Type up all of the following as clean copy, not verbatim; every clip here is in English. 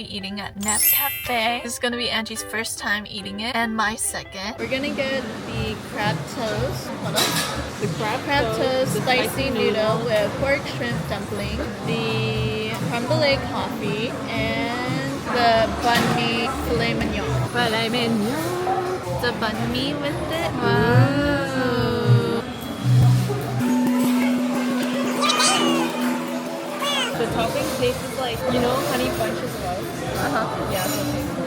be eating at Net Cafe. This is gonna be Angie's first time eating it and my second. We're gonna get the crab toast. Hold on. The crab toast, spicy noodle with pork shrimp dumpling, the creme brulee coffee, and the banh mi filet mignon. Filet mignon. The banh mi with it. Wow. The topping tastes like, you know, honey bunches of oats? Yeah, so it tastes like.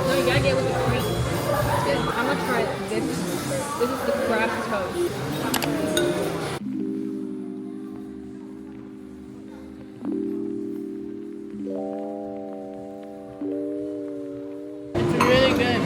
No, you gotta get with the cream. It's good. I'm gonna try this. This is the crab toast. It's really good.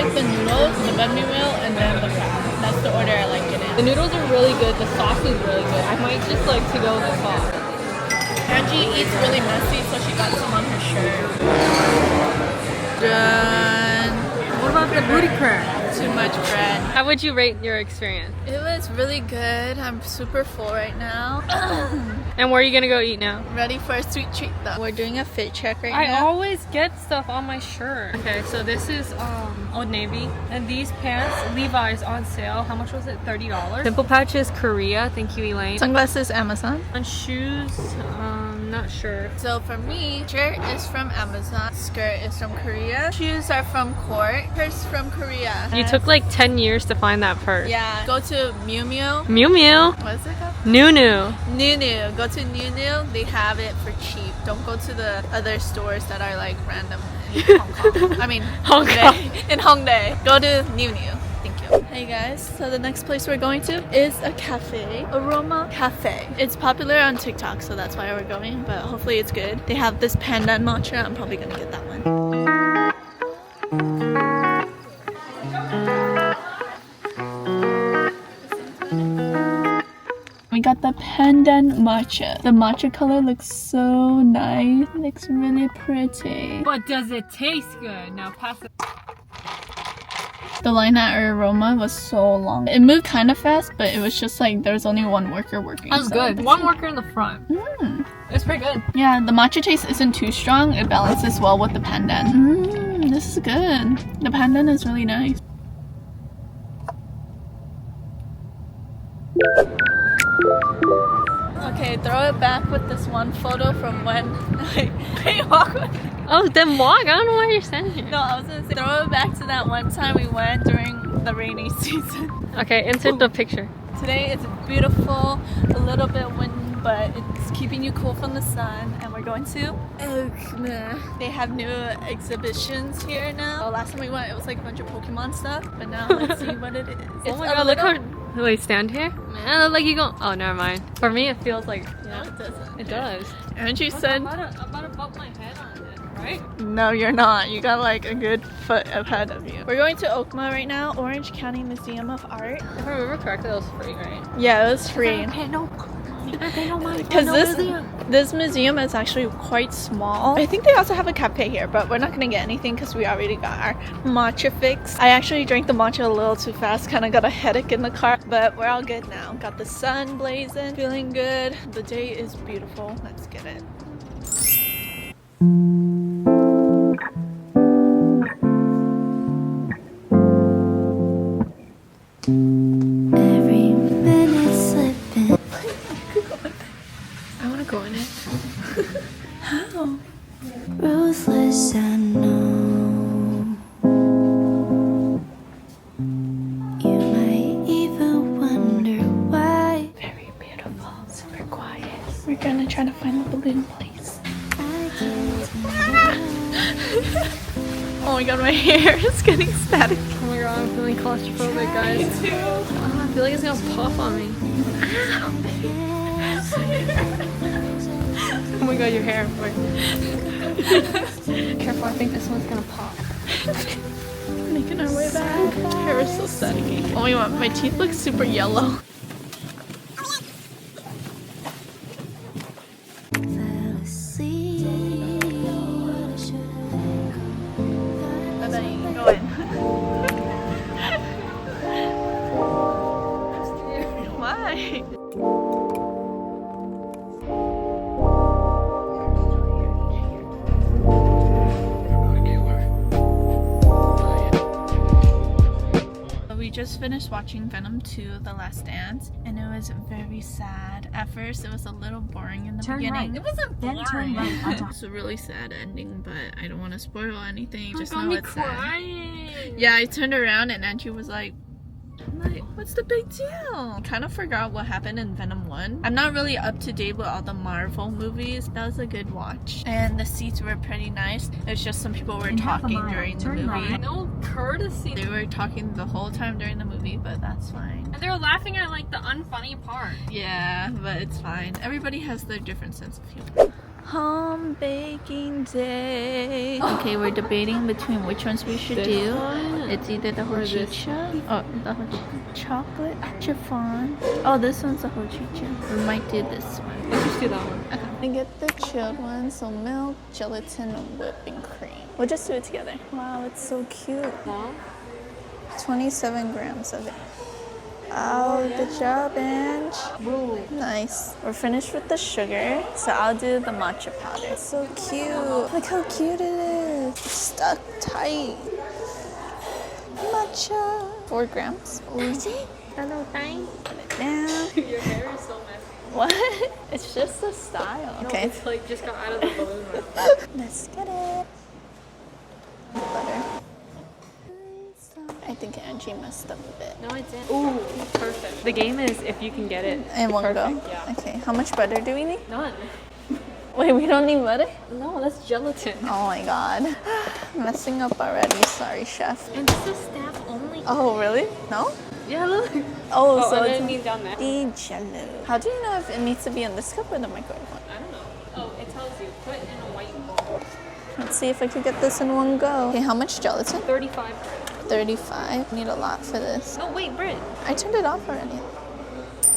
The noodles, the banh mi meal, and then the crab. That's the order I like it in. The noodles are really good. The sauce is really good. I might just like to go with the sauce. Angie eats really messy, so she got some on her shirt. Done. What about the booty crab? Too much bread. How would you rate your experience? It was really good. I'm super full right now. And where are you gonna go eat now? Ready for a sweet treat though. We're doing a fit check right now. I always get stuff on my shirt. Okay, so this is Old Navy, and these pants, Levi's on sale. How much was it? $30. Pimple patches, Korea. Thank you, Elaine. Sunglasses, Amazon. On shoes, not sure. So for me, shirt is from Amazon, skirt is from Korea, shoes are from Court, purse from Korea. You took like 10 years to find that purse. Yeah. Go to Miu Miu. Miu Miu. What is it called? Nunu. Nunu. Go to Nunu. They have it for cheap. Don't go to the other stores that are like random in Hong Kong. I mean Hong Kong. In Hongdae. Go to Nunu. Thank you. Hey guys, so the next place we're going to is a cafe, Aroma Cafe. It's popular on TikTok, so that's why we're going, but hopefully it's good. They have this pandan matcha. I'm probably gonna get that one. We got the pandan matcha. The matcha color looks so nice. It looks really pretty. But does it taste good? Now pass it. The line at Aroma was so long. It moved kind of fast, but it was just like there was only one worker working. That was good. One worker in the front. It's pretty good. Yeah, the matcha taste isn't too strong. It balances well with the pandan. This is good. The pandan is really nice. Okay, throw it back with this one photo from when we walk with it. Oh, then walk? I don't know why you're standing here. No, I was gonna say throw it back to that one time we went during the rainy season. Okay, insert the picture. Today it's beautiful, a little bit windy, but it's keeping you cool from the sun. And we're going to OCMA. They have new exhibitions here now. Last time we went, it was like a bunch of Pokemon stuff, but now let's see what it is. Oh my god, look how... Wait, stand here? Man, I look like you go... Oh, never mind. For me, it feels like... Yeah, it doesn't. It does. Angie said... I'm about to bump my head on it, right? No, you're not. You got like a good foot ahead of you. We're going to OCMA right now, Orange County Museum of Art. If I remember correctly, it was free, right? Yeah, it was free. Because this museum is actually quite small. I think they also have a cafe here, but we're not gonna get anything because we already got our matcha fix. I actually drank the matcha a little too fast, kind of got a headache in the car, but we're all good now. Got the sun blazing, feeling good. The day is beautiful. Let's get it. Go in it. How? Ruthless, I know. You might even wonder why. Very beautiful, super quiet. We're gonna try to find the balloon place. Oh my god, my hair is getting static. Oh my god, I'm feeling claustrophobic, guys. Me too. Oh, I feel like it's gonna pop on me. Ow. Oh my god, your hair. Wait. Careful, I think this one's gonna pop. Making our way back. Hair is so staticky. Oh my god, my teeth look super yellow. Fell asleep. Bye-bye. Go in. Why? We just finished watching Venom 2, The Last Dance, and it was very sad. At first, it was a little boring in the beginning. It wasn't boring. It's a really sad ending, but I don't want to spoil anything. Just know me it's sad. crying. Yeah, I turned around and Angie was like, what's the big deal? I kind of forgot what happened in Venom 1. I'm not really up to date with all the Marvel movies. That was a good watch. And the seats were pretty nice. It's just some people were talking during the movie. No courtesy. They were talking the whole time during the movie, but that's fine. And they were laughing at like the unfunny part. Yeah, but it's fine. Everybody has their different sense of humor. Home baking day. Okay, we're debating between which ones we should do. It's either the hojicha or the chocolate chiffon. Oh, this one's the hojicha. We might do this one. Let's just do that one. I get the chilled one, so milk, gelatin, and whipping cream. We'll just do it together. Wow, it's so cute. No? 27 grams of it. Oh, good job, Ange. Ooh. Nice. We're finished with the sugar, so I'll do the matcha powder. It's so cute. Look how cute it is. It's stuck tight. Matcha. 4 grams. Hello, thank. Put it down. Your hair is so messy. What? It's just the style. No, Okay. it's like just got out of the balloon. Let's get it. Butter. I think Angie messed up a bit. No, it didn't. Ooh, perfect. The game is if you can get it. In one go? Perfect, yeah. Okay, how much butter do we need? None. Wait, we don't need butter? No, that's gelatin. Oh my god. Messing up already. Sorry, chef. And this is staff only. Oh, really? No? Yeah, look. Oh, so and it's then it means down there. jello. How do you know if it needs to be in this cup or the microwave one? I don't know. Oh, it tells you. Put in a white bowl. Let's see if I could get this in one go. Okay, how much gelatin? 35. 35. Need a lot for this. No, wait, Britt. I turned it off already.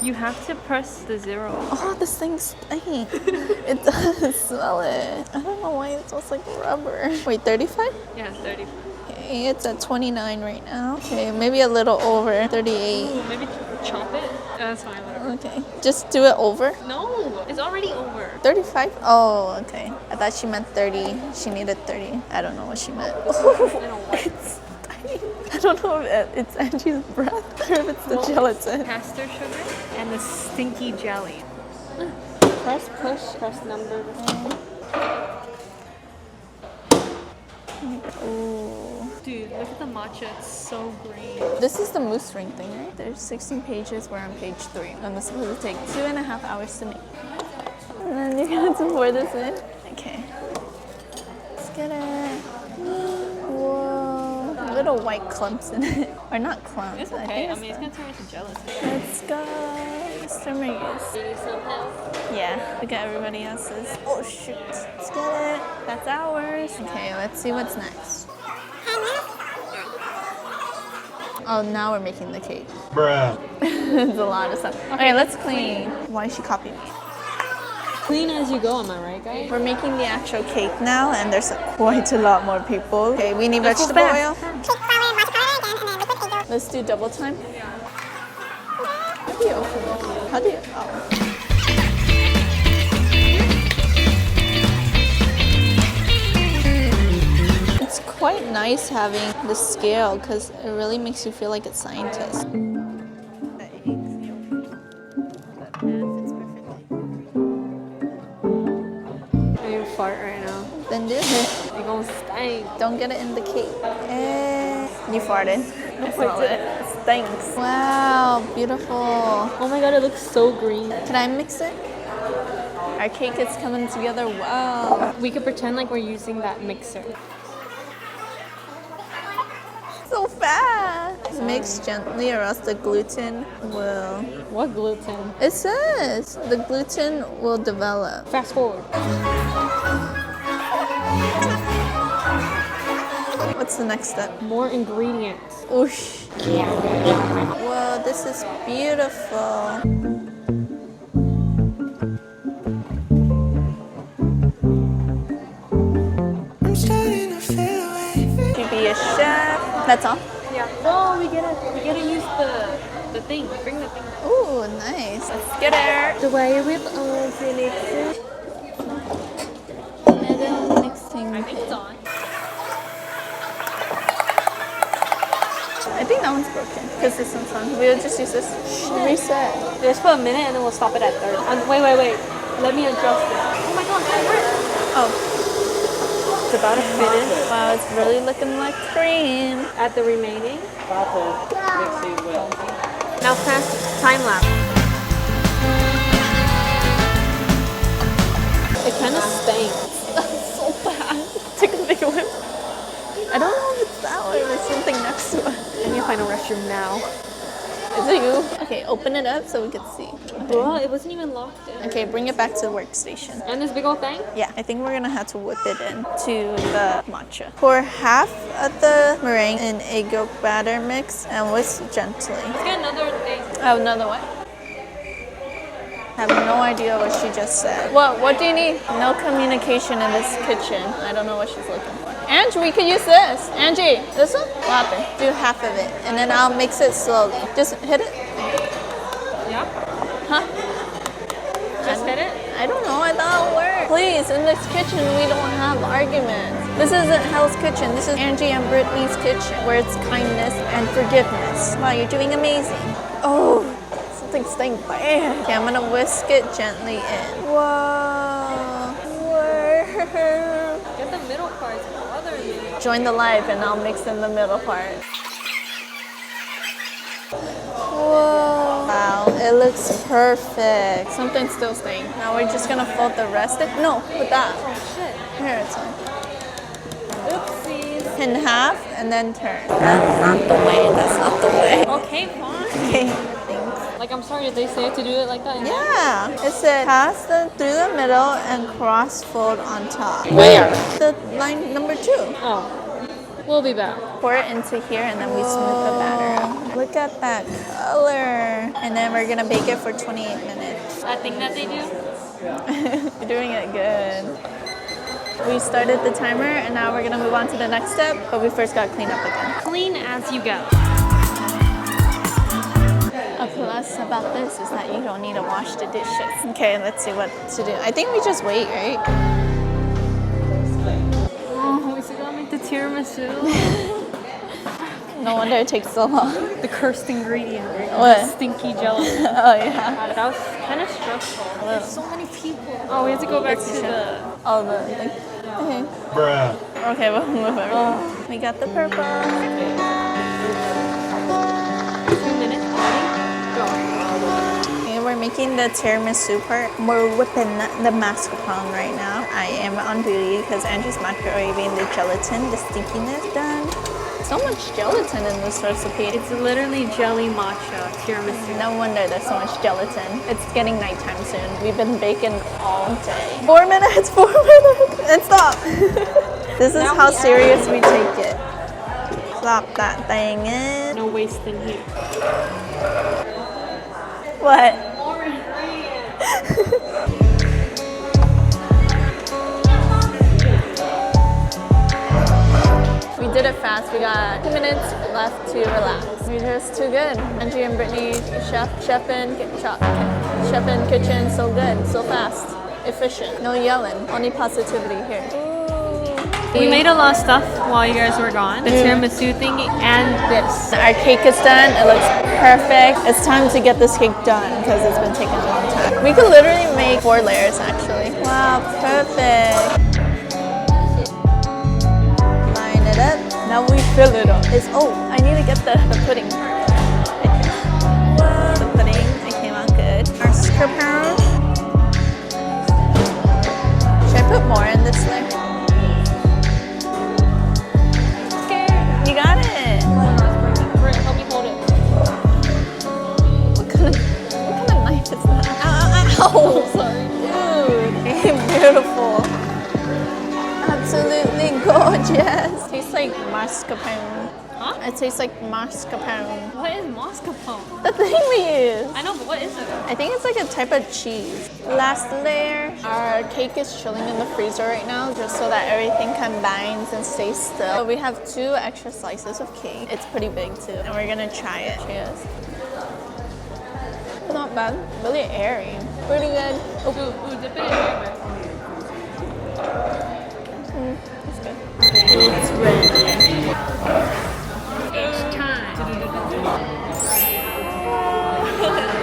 You have to press the 0. Oh, this thing stinks. It does smell it. I don't know why it smells like rubber. Wait, 35? Yeah, 35. Okay, it's at 29 right now. Okay, maybe a little over. 38. Ooh, maybe chop it? That's fine, whatever. Okay, just do it over. No, it's already over. 35? Oh, okay. I thought she meant 30. She needed 30. I don't know what she meant. It's tiny. I don't know if it's Angie's breath or if it's the gelatin. Caster sugar and the stinky jelly. Press push, press number. Ooh. Dude, look at the matcha. It's so green. This is the mousse ring thing, right? There's 16 pages. We're on page 3. And this is supposed to take 2.5 hours to make. And then you're going to pour this in. Okay. Let's get it. Whoa. Little white clumps in it. Or not clumps. It's okay. I mean, it's going to turn into gelatin. Let's go. Mr. Marcus. Do you need some help? Yeah, look at everybody else's. Oh shoot. Let's get it. That's ours. Okay, let's see what's next. Oh, now we're making the cake. Bruh. It's a lot of stuff. Okay, let's clean. Why is she copying me? Clean as you go, am I right, guys? We're making the actual cake now, and there's quite a lot more people. Okay, we need Let's go vegetable fast. oil. Let's do double time. How do you open it? How do you? Oh. It's quite nice having the scale because it really makes you feel like a scientist. I'm gonna fart right now. Then do it. You're gonna stink. Don't get it in the cake. You farted. I smell it. It stinks. Wow, beautiful. Oh my god, it looks so green. Can I mix it? Our cake is coming together. Wow. We could pretend like we're using that mixer. So fast. Mix gently or else the gluten will... What gluten? It says the gluten will develop. Fast forward. What's the next step? More ingredients. Oosh. Whoa, this is beautiful. To be a chef. That's all? Yeah. Oh, we gotta use the thing. Bring the thing. Ooh, nice. Let's get it. The way with Phoenix. Mixing. I think it's on. I think that one's broken because this one's on. We'll just use this. Reset. Just for a minute and then we'll stop it at 30. Wait. Let me adjust it. Oh my god, it worked. Oh. It's about to fit in. Wow, it's really looking like cream. At the remaining. Now fast time lapse. It kind of stinks. So bad. Take a big whip. I don't know if it's that or there's something next to it. I need to find a restroom now. Is it you? Okay, open it up so we can see. Well, it wasn't even locked in. Okay, bring it back to the workstation. And this big old thing? Yeah, I think we're gonna have to whip it into the matcha. Pour half of the meringue in egg yolk batter mix and whisk gently. Let's get another thing. Oh, another one? I have no idea what she just said. What do you need? No communication in this kitchen. I don't know what she's looking for. Angie, we could use this. Angie, this one? What happened? Do half of it, and then I'll mix it slowly. Just hit it. Yeah? Huh? Just hit it? I don't know. I thought it worked. Please, in this kitchen, we don't have arguments. This isn't Hell's Kitchen. This is Angie and Brittany's kitchen, where it's kindness and forgiveness. Wow, you're doing amazing. Oh, something's staying bad. Okay, I'm gonna whisk it gently in. Whoa. Get the middle part. It's bothering me. Join the live, and I'll mix in the middle part. Whoa. Wow, it looks perfect. Something's still staying. Now we're just gonna fold the rest in. No, with that. Oh shit. Here, it's on. Oopsies. In half and then turn. That's not the way. That's not the way. Okay, fine. Okay, thanks. Like, I'm sorry, did they say to do it like that? Yeah, it said pass through the middle and cross fold on top. Where? The line number 2. Oh. We'll be back. Pour it into here and then we smooth the batter out. Look at that color. And then we're gonna bake it for 28 minutes. That thing that they do? You're doing it good. We started the timer and now we're gonna move on to the next step, but we first gotta clean up again. Clean as you go. A plus about this is that you don't need to wash the dishes. Okay, let's see what to do. I think we just wait, right? Oh, we still gotta make the tiramisu. No wonder it takes so long. The cursed ingredient. What? The stinky jello. Oh yeah. That was kind of stressful. There's so many people. Oh, we have to go back to the... Oh, the thing. Okay. Bruh. Okay, we'll move everything. We got the purple. 2 minutes. Ready? Go. Okay, we're making the tiramisu part. We're whipping the mascarpone right now. I am on duty because Angie's microwaving the gelatin, the stinkiness done. So much gelatin in this recipe. It's literally jelly matcha tiramisu. No wonder there's so much gelatin. It's getting nighttime soon. We've been baking all day. 4 minutes, 4 minutes, and stop. This is how serious we take it. Plop that thing in. No wasting here. What? More ingredients. We did it fast. We got 2 minutes left to relax. We're just too good. Angie and Brittany, chef in kitchen, so good, so fast, efficient. No yelling, only positivity here. We made a lot of stuff while you guys were gone. The tiramisu thing and this. Our cake is done. It looks perfect. It's time to get this cake done because it's been taking a long time. We could literally make 4 layers actually. Wow, perfect. Up. Now we fill it up. I need to get the pudding part. The pudding, it came out good. Our mascarpone. Should I put more in this layer? Okay, you got it. Help me hold like mascarpone. Huh? It tastes like mascarpone. What is mascarpone? The thing we use. I know, but what is it? I think it's like a type of cheese. Last layer. Our cake is chilling in the freezer right now just so that everything combines and stays still. We have 2 extra slices of cake. It's pretty big too. And we're gonna try it. Cheers. Not bad. Really airy. Pretty good. Ooh, dip it in here, It's good. It's ready. It's time.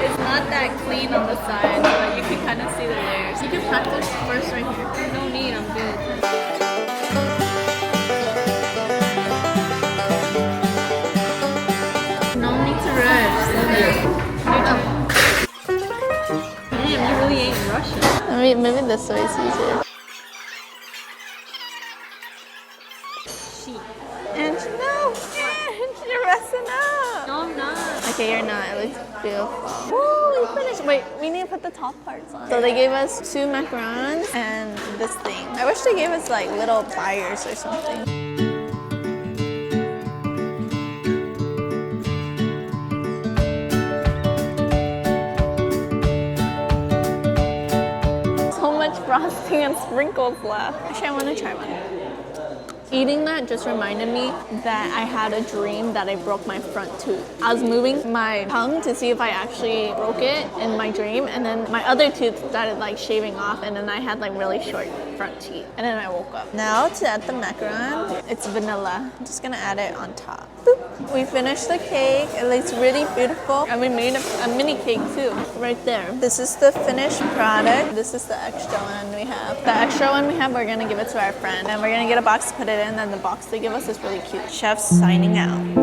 It's not that clean on the side, but you can kind of see the layers. You can practice first right here. No need, I'm good. No need to rush. Damn, you really ain't rushing. Maybe this way is easier. Shit. And no, you're messing up. No, I'm not. Okay, you're not. It looks beautiful. Woo, we finished. Wait, we need to put the top parts on. So they gave us 2 macarons and this thing. I wish they gave us like little pliers or something. Frosting and sprinkles left. Actually, I want to try one. Eating that just reminded me that I had a dream that I broke my front tooth. I was moving my tongue to see if I actually broke it in my dream, and then my other tooth started like shaving off, and then I had like really short front teeth. And then I woke up. Now to add the macaron, it's vanilla. I'm just gonna add it on top. Boop. We finished the cake. It looks really beautiful. And we made a mini cake too, right there. This is the finished product. This is the extra one we have. The extra one we have, we're gonna give it to our friend, and we're gonna get a box to put it in, and the box they give us is really cute. Chef's signing out.